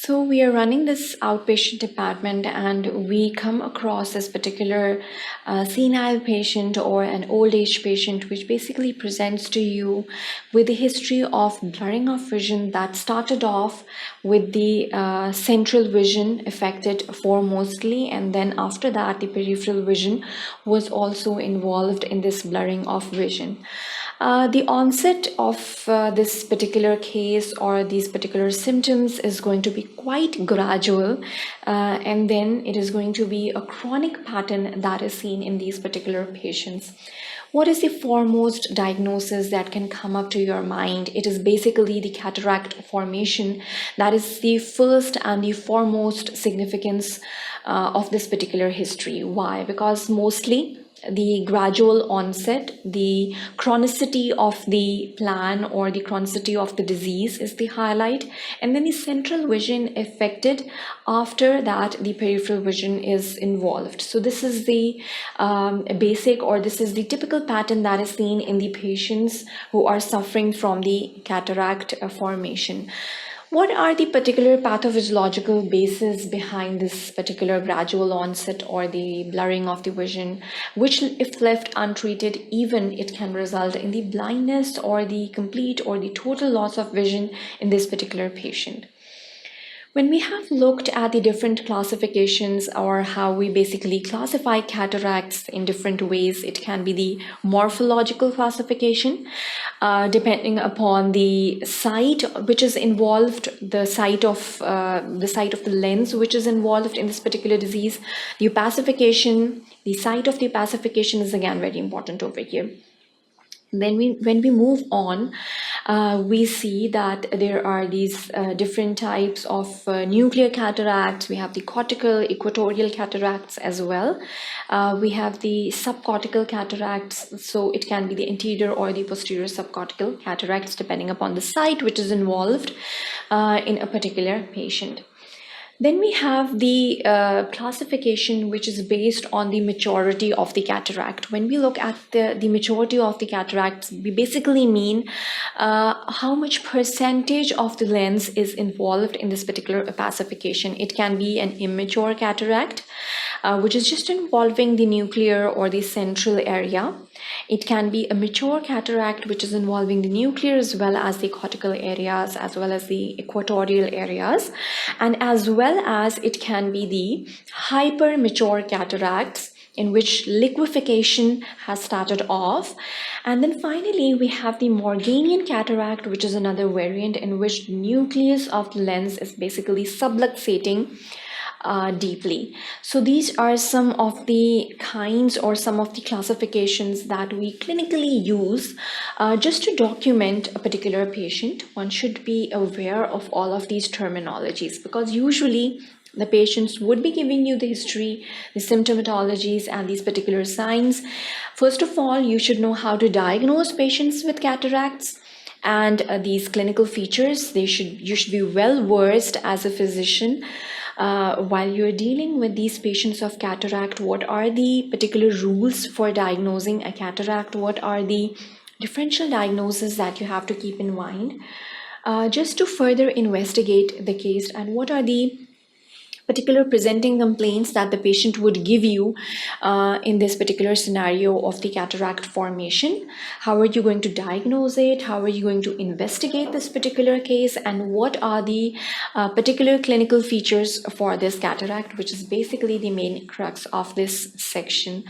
So we are running this outpatient department and we come across this particular senile patient or an old age patient which basically presents to you with a history of blurring of vision that started off with the central vision affected foremostly, and then after that the peripheral vision was also involved in this blurring of vision. The onset of this particular case or these particular symptoms is going to be quite gradual, and then it is going to be a chronic pattern that is seen in these particular patients. What is the foremost diagnosis that can come up to your mind? It is basically the cataract formation. That is the first and the foremost significance of this particular history. Why? Because mostly the gradual onset, the chronicity of the plan or the chronicity of the disease is the highlight, and then the central vision affected. After that, the peripheral vision is involved. So this is the basic, or this is the typical pattern that is seen in the patients who are suffering from the cataract formation. What are the particular pathophysiological bases behind this particular gradual onset or the blurring of the vision, which, if left untreated, even it can result in the blindness or the complete or the total loss of vision in this particular patient? When we have looked at the different classifications or how we basically classify cataracts in different ways, it can be the morphological classification, depending upon the site which is involved, the site of the lens which is involved in this particular disease. The opacification, the site of the opacification is again very important over here. Then when we move on, we see that there are these different types of nuclear cataracts. We have the cortical, equatorial cataracts as well. We have the subcortical cataracts, so it can be the anterior or the posterior subcortical cataracts depending upon the site which is involved in a particular patient. Then we have the classification which is based on the maturity of the cataract. When we look at the maturity of the cataracts, we basically mean how much percentage of the lens is involved in this particular opacification. It can be an immature cataract, which is just involving the nuclear or the central area. It can be a mature cataract which is involving the nuclear as well as the cortical areas as well as the equatorial areas, and as well as it can be the hyper mature cataracts in which liquefaction has started off. And then finally we have the Morganian cataract, which is another variant in which the nucleus of the lens is basically subluxating deeply. So these are some of the kinds or some of the classifications that we clinically use just to document a particular patient. One should be aware of all of these terminologies because usually the patients would be giving you the history, the symptomatologies, and these particular signs. First of all, you should know how to diagnose patients with cataracts. And these clinical features, you should be well versed as a physician while you're dealing with these patients of cataract. What are the particular rules for diagnosing a cataract? What are the differential diagnoses that you have to keep in mind just to further investigate the case, and what are the particular presenting complaints that the patient would give you in this particular scenario of the cataract formation? How are you going to diagnose it? How are you going to investigate this particular case? And what are the particular clinical features for this cataract, which is basically the main crux of this section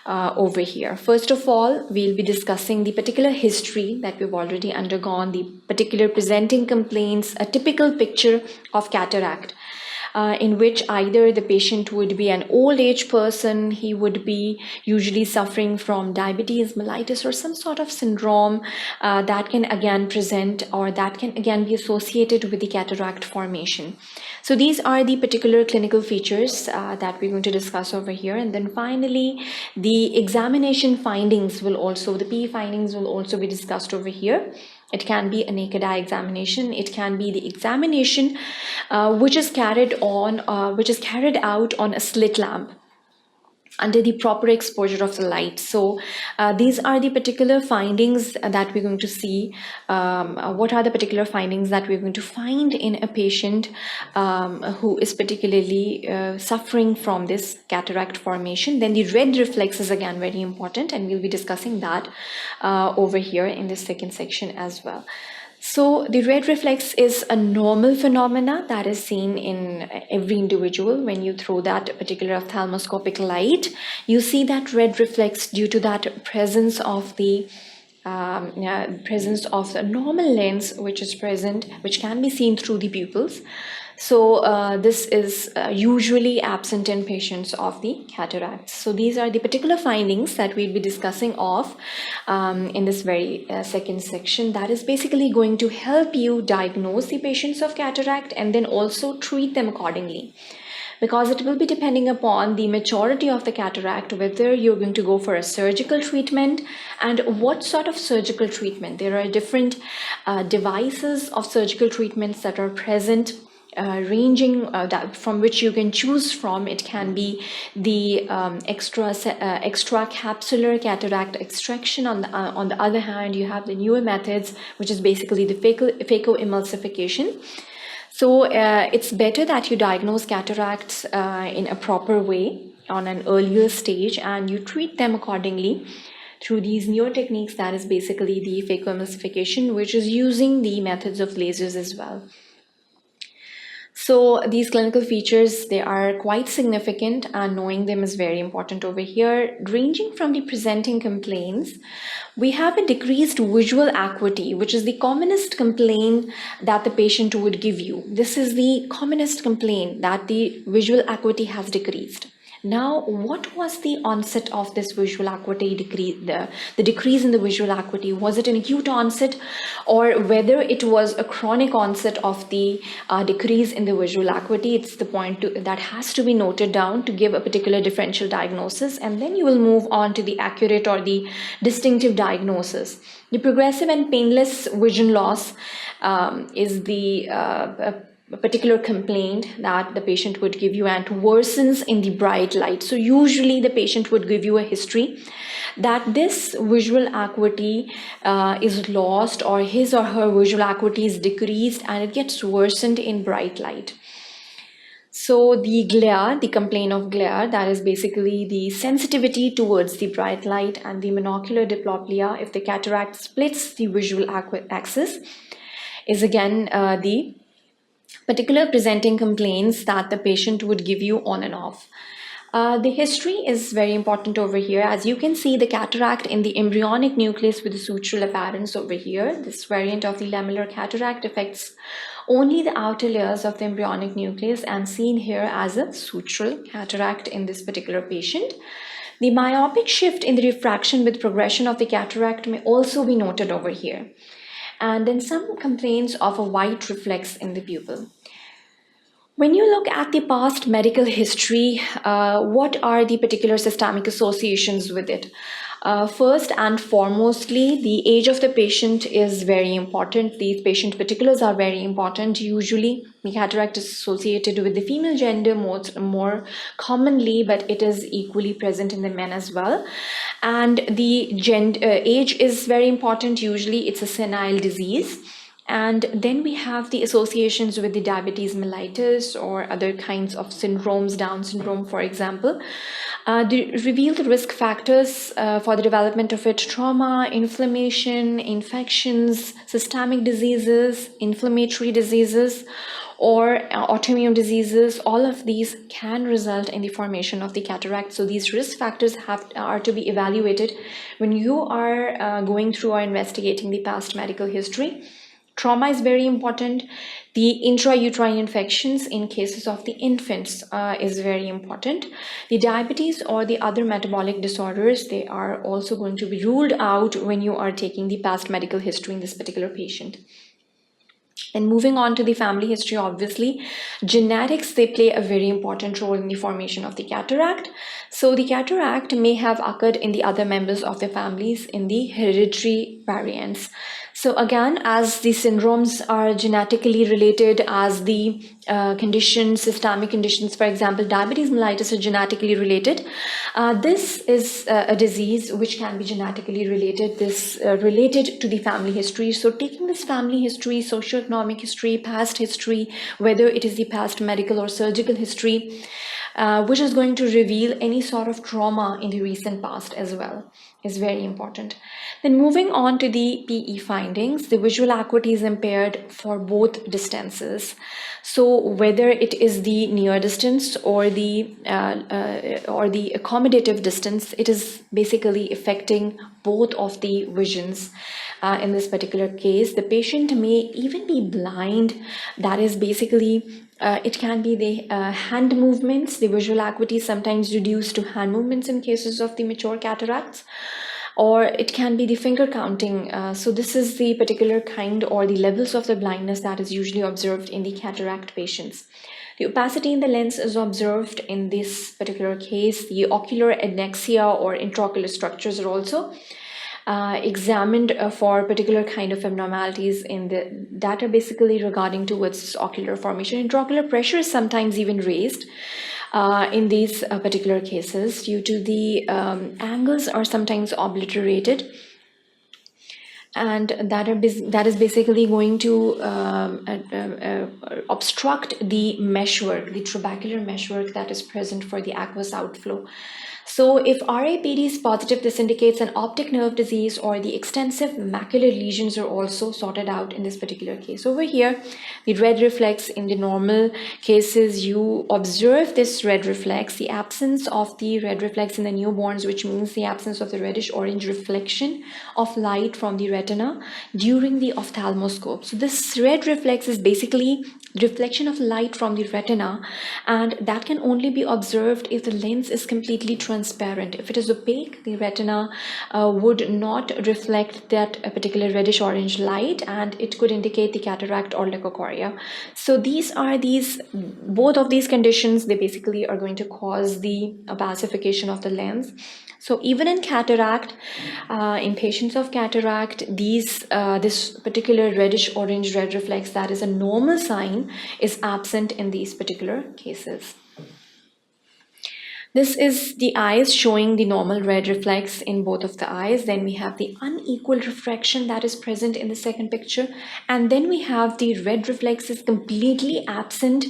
over here. First of all, we'll be discussing the particular history that we've already undergone, the particular presenting complaints, a typical picture of cataract. In which either the patient would be an old age person, he would be usually suffering from diabetes mellitus or some sort of syndrome that can again present or that can again be associated with the cataract formation. So these are the particular clinical features that we're going to discuss over here. And then finally, the examination findings will also, the P findings will also be discussed over here. It can be a naked eye examination. It can be the examination which is carried out on a slit lamp. under the proper exposure of the light. So these are the particular findings that we're going to see. What are the particular findings that we're going to find in a patient who is particularly suffering from this cataract formation? Then the red reflex is again very important, and we'll be discussing that over here in this second section as well. So the red reflex is a normal phenomena that is seen in every individual. When you throw that particular ophthalmoscopic light, you see that red reflex due to that presence of the normal lens which is present, which can be seen through the pupils. So this is usually absent in patients of the cataracts. So these are the particular findings that we'll be discussing of in this very second section. That is basically going to help you diagnose the patients of cataract and then also treat them accordingly. Because it will be depending upon the maturity of the cataract, whether you're going to go for a surgical treatment and what sort of surgical treatment. There are different devices of surgical treatments that are present, ranging from which you can choose from. It can be the extracapsular cataract extraction. On the other hand, you have the newer methods, which is basically the phacoemulsification. So it's better that you diagnose cataracts in a proper way on an earlier stage, and you treat them accordingly through these newer techniques. That is basically the phacoemulsification, which is using the methods of lasers as well. So these clinical features, they are quite significant, and knowing them is very important over here. Ranging from the presenting complaints, we have a decreased visual acuity, which is the commonest complaint that the patient would give you. This is the commonest complaint, that the visual acuity has decreased. Now, what was the onset of this visual acuity decrease, the decrease in the visual acuity? Was it an acute onset, or whether it was a chronic onset of the decrease in the visual acuity? It's the point that has to be noted down to give a particular differential diagnosis, and then you will move on to the accurate or the distinctive diagnosis. The progressive and painless vision loss is the a particular complaint that the patient would give you, and worsens in the bright light. So usually the patient would give you a history that this visual acuity is lost, or his or her visual acuity is decreased, and it gets worsened in bright light. So the glare, the complaint of glare, that is basically the sensitivity towards the bright light, and the monocular diplopia, if the cataract splits the visual axis, is again the particular presenting complaints that the patient would give you on and off. The history is very important over here. As you can see, the cataract in the embryonic nucleus with the sutural appearance over here. This variant of the lamellar cataract affects only the outer layers of the embryonic nucleus, and seen here as a sutural cataract in this particular patient. The myopic shift in the refraction with progression of the cataract may also be noted over here. And then some complaints of a white reflex in the pupil. When you look at the past medical history, what are the particular systemic associations with it? First and foremostly, the age of the patient is very important. These patient particulars are very important. Usually, the cataract is associated with the female gender more commonly, but it is equally present in the men as well. And the age is very important. Usually, it's a senile disease. And then we have the associations with the diabetes mellitus or other kinds of syndromes, Down syndrome, for example. Reveal the risk factors for the development of it: trauma, inflammation, infections, systemic diseases, inflammatory diseases, or autoimmune diseases. All of these can result in the formation of the cataract. So these risk factors are to be evaluated when you are going through or investigating the past medical history. Trauma is very important. The intrauterine infections in cases of the infants is very important. The diabetes or the other metabolic disorders, they are also going to be ruled out when you are taking the past medical history in this particular patient. And moving on to the family history, obviously, genetics, they play a very important role in the formation of the cataract. So the cataract may have occurred in the other members of the families in the hereditary variants. So again, as the syndromes are genetically related, as the conditions, systemic conditions, for example, diabetes mellitus are genetically related, this is a disease which can be genetically related, related to the family history. So taking this family history, socioeconomic history, past history, whether it is the past medical or surgical history, which is going to reveal any sort of trauma in the recent past as well, is very important. Then moving on to the PE findings, the visual acuity is impaired for both distances. So whether it is the near distance or the accommodative distance, it is basically affecting both of the visions. In this particular case, the patient may even be blind. That is basically it can be the hand movements. The visual acuity is sometimes reduced to hand movements in cases of the mature cataracts, or it can be the finger counting. So this is the particular kind or the levels of the blindness that is usually observed in the cataract patients. The opacity in the lens is observed in this particular case. The ocular adnexia or intraocular structures are also examined for particular kind of abnormalities in the data basically regarding towards ocular formation. Intraocular pressure is sometimes even raised in these particular cases due to the angles are sometimes obliterated, and that is basically going to obstruct the meshwork, the trabecular meshwork that is present for the aqueous outflow. So if RAPD is positive, this indicates an optic nerve disease, or the extensive macular lesions are also sorted out in this particular case. Over here, the red reflex, in the normal cases, you observe this red reflex, the absence of the red reflex in the newborns, which means the absence of the reddish orange reflection of light from the retina during the ophthalmoscope. So this red reflex is basically reflection of light from the retina, and that can only be observed if the lens is completely transparent. If it is opaque, the retina would not reflect that particular reddish orange light, and it could indicate the cataract or leukocoria. So both of these conditions, they basically are going to cause the opacification of the lens. So even in cataract, in patients of cataract, this particular reddish orange red reflex, that is a normal sign, is absent in these particular cases. This is the eyes showing the normal red reflex in both of the eyes. Then we have the unequal refraction that is present in the second picture. And then we have the red reflex is completely absent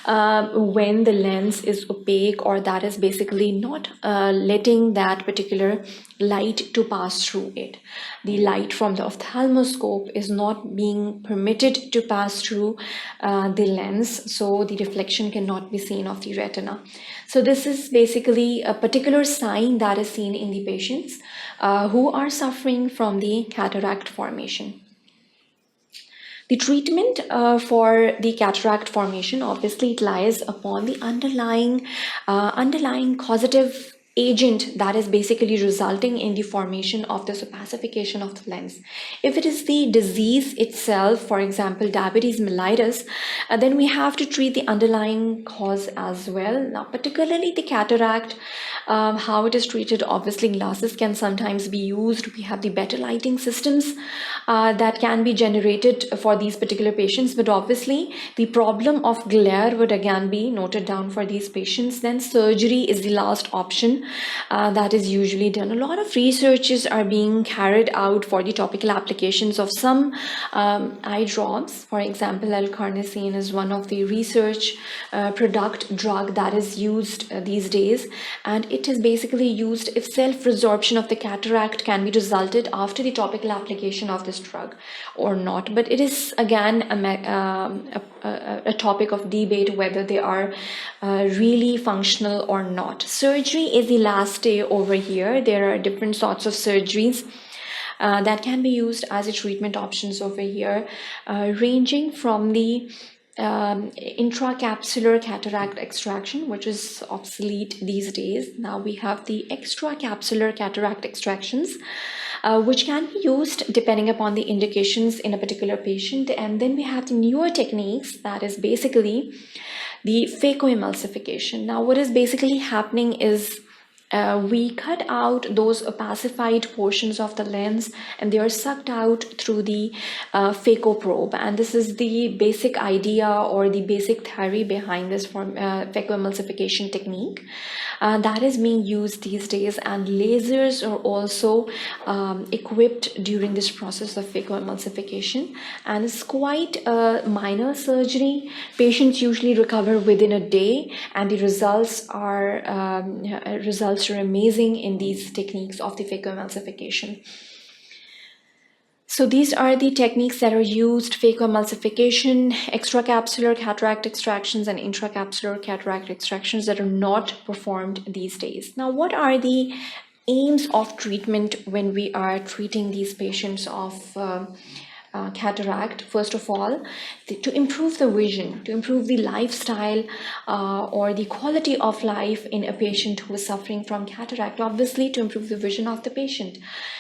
when the lens is opaque, or that is basically not letting that particular light to pass through it. The light from the ophthalmoscope is not being permitted to pass through the lens, so the reflection cannot be seen of the retina. So this is basically a particular sign that is seen in the patients who are suffering from the cataract formation. The treatment for the cataract formation, obviously, it lies upon the underlying causative agent that is basically resulting in the formation of this opacification of the lens. If it is the disease itself, for example, diabetes mellitus, then we have to treat the underlying cause as well. Now, particularly the cataract, how it is treated, obviously glasses can sometimes be used. We have the better lighting systems that can be generated for these particular patients, but obviously the problem of glare would again be noted down for these patients. Then surgery is the last option that is usually done. A lot of researches are being carried out for the topical applications of some eye drops. For example, L-carnosine is one of the research drug that is used these days, and it is basically used if self-resorption of the cataract can be resulted after the topical application of this drug or not. But it is again a topic of debate whether they are really functional or not. Surgery is the last day over here. There are different sorts of surgeries that can be used as a treatment options over here, ranging from the intracapsular cataract extraction, which is obsolete these days. Now we have the extracapsular cataract extractions, which can be used depending upon the indications in a particular patient. And then we have the newer techniques, that is basically the phacoemulsification. Now what is basically happening is we cut out those opacified portions of the lens, and they are sucked out through the phacoprobe. And this is the basic idea or the basic theory behind this phacoemulsification technique that is being used these days. And lasers are also equipped during this process of phacoemulsification, and it's quite a minor surgery. Patients usually recover within a day, and the results are amazing in these techniques of the phacoemulsification. So these are the techniques that are used: phacoemulsification, extracapsular cataract extractions, and intracapsular cataract extractions that are not performed these days. Now, what are the aims of treatment when we are treating these patients of cataract? First of all, to improve the vision, to improve the lifestyle or the quality of life in a patient who is suffering from cataract. Obviously, to improve the vision of the patient,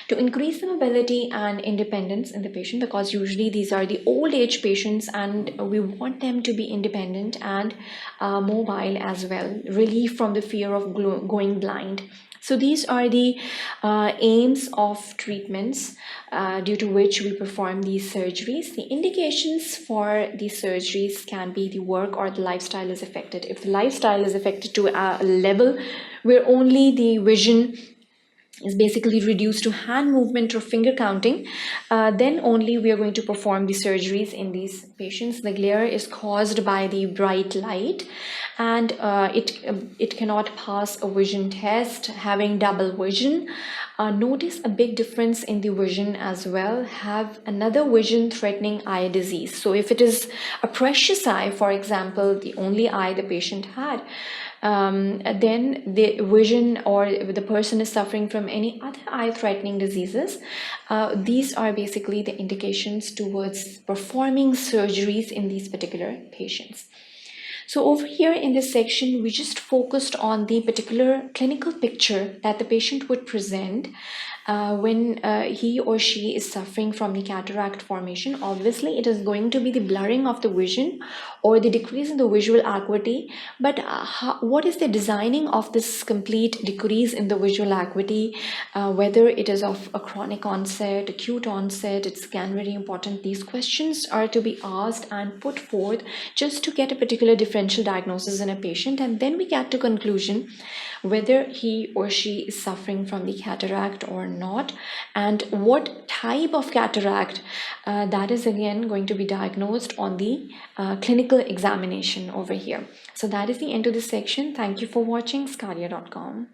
to increase the mobility and independence in the patient, because usually these are the old age patients and we want them to be independent and mobile as well, relief from the fear of going blind. So these are the aims of treatments due to which we perform these surgeries. The indications for these surgeries can be the work or the lifestyle is affected. If the lifestyle is affected to a level where only the vision is basically reduced to hand movement or finger counting, then only we are going to perform the surgeries in these patients. The glare is caused by the bright light, and it cannot pass a vision test. Having double vision, notice a big difference in the vision as well. Have another vision threatening eye disease. So if it is a precious eye, for example, the only eye the patient had, then the vision or the person is suffering from any other eye-threatening diseases. These are basically the indications towards performing surgeries in these particular patients. So over here in this section, we just focused on the particular clinical picture that the patient would present when he or she is suffering from the cataract formation. Obviously, it is going to be the blurring of the vision or the decrease in the visual acuity. But what is the designing of this complete decrease in the visual acuity? Whether it is of a chronic onset, acute onset, it's again very important. These questions are to be asked and put forth just to get a particular differential diagnosis in a patient, and then we get to conclusion whether he or she is suffering from the cataract or not, and what type of cataract. That is again going to be diagnosed on the clinical examination over here. So that is the end of this section. Thank you for watching sqadia.com.